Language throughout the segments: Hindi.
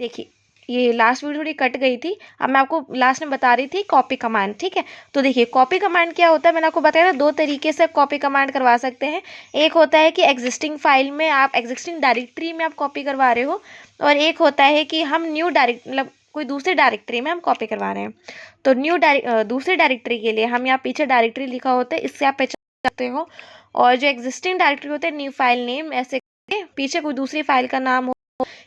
देखिए ये लास्ट वीडियो थोड़ी कट गई थी, अब मैं आपको लास्ट में बता रही थी कॉपी कमांड, ठीक है। तो देखिए कॉपी कमांड क्या होता है, मैंने आपको बताया ना, दो तरीके से कॉपी कमांड करवा सकते हैं। एक होता है कि एग्जिस्टिंग फाइल में आप एग्जिस्टिंग डायरेक्टरी में आप कॉपी करवा रहे हो, और एक होता है कि हम न्यू डायरेक्ट मतलब कोई दूसरी डायरेक्टरी में हम कॉपी करवा रहे हैं। तो दूसरी डायरेक्टरी के लिए हम यहाँ पीछे डायरेक्टरी लिखा होता है, इससे आप पहचान सकते हो। और जो एग्जिस्टिंग डायरेक्टरी होते हैं, न्यू फाइल नेम, ऐसे पीछे कोई दूसरी फाइल का नाम हो,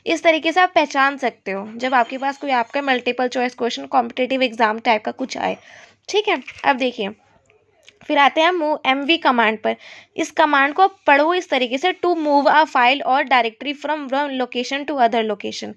इस तरीके से आप पहचान सकते हो जब आपके पास कोई आपका multiple choice question competitive exam type का कुछ आए, ठीक है। अब देखिए फिर आते हैं मूव एमवी कमांड पर। इस कमांड को पढ़ो इस तरीके से, टू मूव अ फाइल और directory from one location to other location.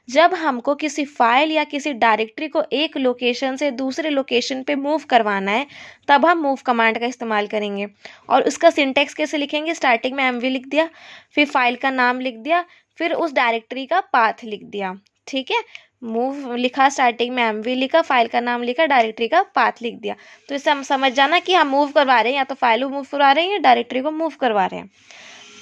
जब हमको किसी फाइल या किसी डायरेक्टरी को एक लोकेशन से दूसरे लोकेशन पे मूव करवाना है, तब हम मूव कमांड का इस्तेमाल करेंगे। और उसका सिंटेक्स कैसे लिखेंगे, स्टार्टिंग में एमवी लिख दिया, फिर फाइल का नाम लिख दिया, फिर उस डायरेक्टरी का पाथ लिख दिया, ठीक है। मूव लिखा, स्टार्टिंग में एमवी लिखा, फाइल का नाम लिखा, डायरेक्टरी का पाथ लिख दिया। तो इससे हम समझ जाना कि हम मूव करवा रहे हैं, या तो फाइल को मूव करवा रहे हैं या डायरेक्टरी को मूव करवा रहे हैं,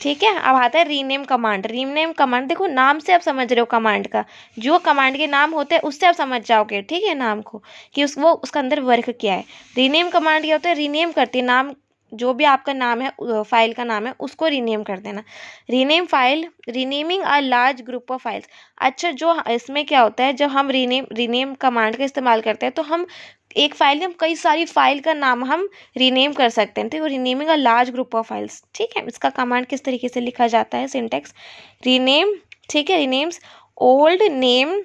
ठीक है। अब आता है रीनेम कमांड। रीनेम कमांड देखो नाम से आप समझ रहे हो कमांड का, जो कमांड के नाम होते हैं उससे आप समझ जाओगे, ठीक है, नाम को कि वो उसका अंदर वर्क क्या है। रीनेम कमांड क्या होता है, रीनेम करती है नाम, जो भी आपका नाम है, फाइल का नाम है, उसको रीनेम कर देना। Rename file, renaming a large group of files. अच्छा, जो इसमें क्या होता है, जब हम रीनेम कमांड का इस्तेमाल करते हैं तो हम एक फाइल में कई सारी फाइल का नाम हम रीनेम कर सकते हैं, ठीक है। Renaming a large group of files, ठीक है। इसका कमांड किस तरीके से लिखा जाता है, सिंटेक्स रीनेम, ठीक है, रीनेम्स ओल्ड नेम,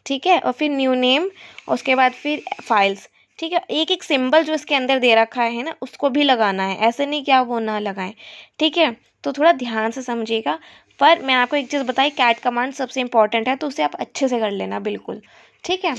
ठीक है, और फिर न्यू नेम, उसके बाद फिर फाइल्स, ठीक है। एक एक सिंबल जो इसके अंदर दे रखा है ना, उसको भी लगाना है, ऐसे नहीं कि आप वो ना लगाएं, ठीक है। तो थोड़ा ध्यान से समझिएगा। पर मैं आपको एक चीज़ बताई, कैट कमांड सबसे इंपॉर्टेंट है, तो उसे आप अच्छे से कर लेना बिल्कुल, ठीक है।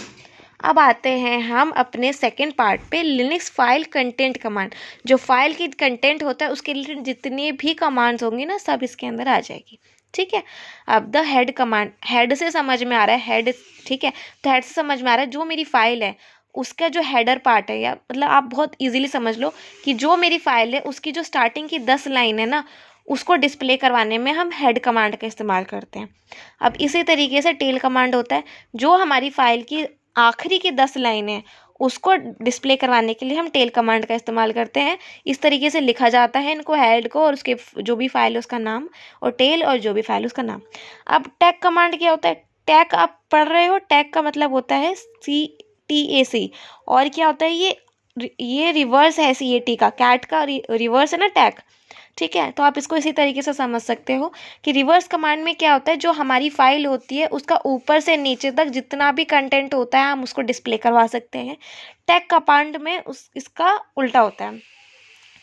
अब आते हैं हम अपने सेकंड पार्ट पे, लिनक्स फाइल कंटेंट कमांड। जो फाइल की कंटेंट होता है उसके रिलेटेड जितनी भी कमांड्स होंगी ना, सब इसके अंदर आ जाएगी, ठीक है। अब द हेड कमांड, हेड से समझ में आ रहा है, हेड, ठीक है। तो हेड से समझ में आ रहा है जो मेरी फाइल है उसका जो हेडर पार्ट है, या मतलब आप बहुत इजीली समझ लो कि जो मेरी फाइल है उसकी जो स्टार्टिंग की 10 लाइन है ना, उसको डिस्प्ले करवाने में हम हेड कमांड का इस्तेमाल करते हैं। अब इसी तरीके से टेल कमांड होता है, जो हमारी फाइल की आखिरी की 10 लाइन है उसको डिस्प्ले करवाने के लिए हम टेल कमांड का इस्तेमाल करते हैं। इस तरीके से लिखा जाता है इनको, हेड को और उसके जो भी फाइल है उसका नाम, और टेल और जो भी फाइल है उसका नाम। अब टैग कमांड क्या होता है, टैग आप पढ़ रहे हो, टैग का मतलब होता है CTAC, और क्या होता है ये रिवर्स है CAT का, कैट का रिवर्स है ना टैग, ठीक है। तो आप इसको इसी तरीके से समझ सकते हो कि रिवर्स कमांड में क्या होता है, जो हमारी फाइल होती है उसका ऊपर से नीचे तक जितना भी कंटेंट होता है हम उसको डिस्प्ले करवा सकते हैं। टैग कमांड में इसका उल्टा होता है,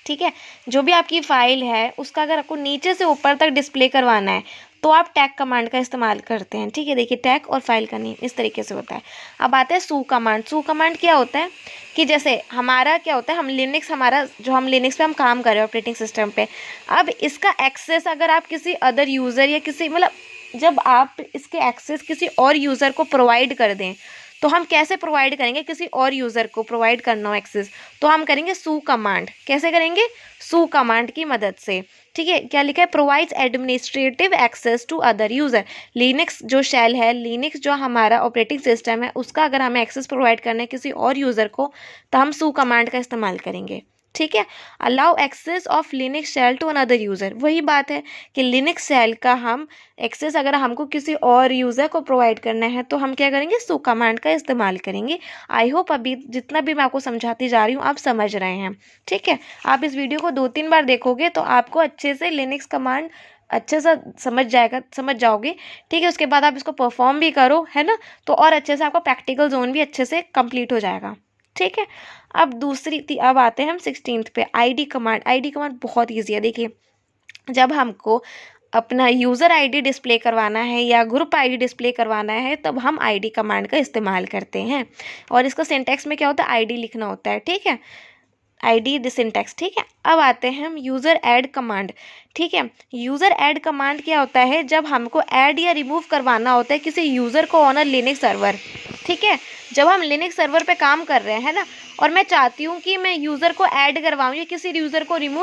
ठीक है। जो भी आपकी फाइल है उसका अगर आपको नीचे से ऊपर तक डिस्प्ले करवाना है तो आप टैग कमांड का इस्तेमाल करते हैं, ठीक है। देखिए टैग और फाइल का नेम इस तरीके से होता है। अब आते हैं सू कमांड। सू कमांड क्या होता है कि जैसे हमारा क्या होता है, हम लिनक्स पे हम काम कर रहे हैं ऑपरेटिंग सिस्टम पे। अब इसका एक्सेस अगर आप किसी अदर यूज़र या किसी मतलब जब आप इसके एक्सेस किसी और यूज़र को प्रोवाइड कर दें, तो हम कैसे प्रोवाइड करेंगे, किसी और यूज़र को प्रोवाइड करना हो एक्सेस, तो हम करेंगे सू कमांड। कैसे करेंगे, सू कमांड की मदद से, ठीक है। क्या लिखा है, provides administrative access to other user. Linux जो शेल है, लिनक्स जो हमारा ऑपरेटिंग सिस्टम है, उसका अगर हमें एक्सेस प्रोवाइड करना है किसी और यूज़र को, तो हम सू कमांड का इस्तेमाल करेंगे, ठीक है। Allow access of Linux shell to another user, वही बात है कि लिनक्स शेल का हम एक्सेस अगर हमको किसी और यूज़र को प्रोवाइड करना है तो हम क्या करेंगे, सू कमांड का इस्तेमाल करेंगे। आई होप अभी जितना भी मैं आपको समझाती जा रही हूँ आप समझ रहे हैं, ठीक है। आप इस वीडियो को 2-3 बार देखोगे तो आपको अच्छे से लिनक्स कमांड अच्छे से समझ जाओगे, ठीक है। उसके बाद आप इसको परफॉर्म भी करो, है ना, तो और अच्छे से आपका प्रैक्टिकल जोन भी अच्छे से कंप्लीट हो जाएगा, ठीक है। अब आते हैं हम 16th पे, आईडी कमांड। आईडी कमांड बहुत ईजी है। देखिए जब हमको अपना यूज़र आईडी डिस्प्ले करवाना है या ग्रुप आईडी डिस्प्ले करवाना है तब हम आईडी कमांड का इस्तेमाल करते हैं, और इसका सिंटैक्स में क्या होता है, आईडी लिखना होता है, ठीक है, आईडी सिंटैक्स, ठीक है। अब आते हैं हम यूज़र ऐड कमांड, ठीक है। यूज़र ऐड कमांड क्या होता है, जब हमको ऐड या रिमूव करवाना होता है किसी यूज़र को ऑन अ लिनक्स सर्वर, ठीक है। जब हम लिनक्स सर्वर पे काम कर रहे हैं ना, और मैं चाहती हूँ कि मैं यूज़र को ऐड करवाऊँ या किसी यूज़र को रिमूव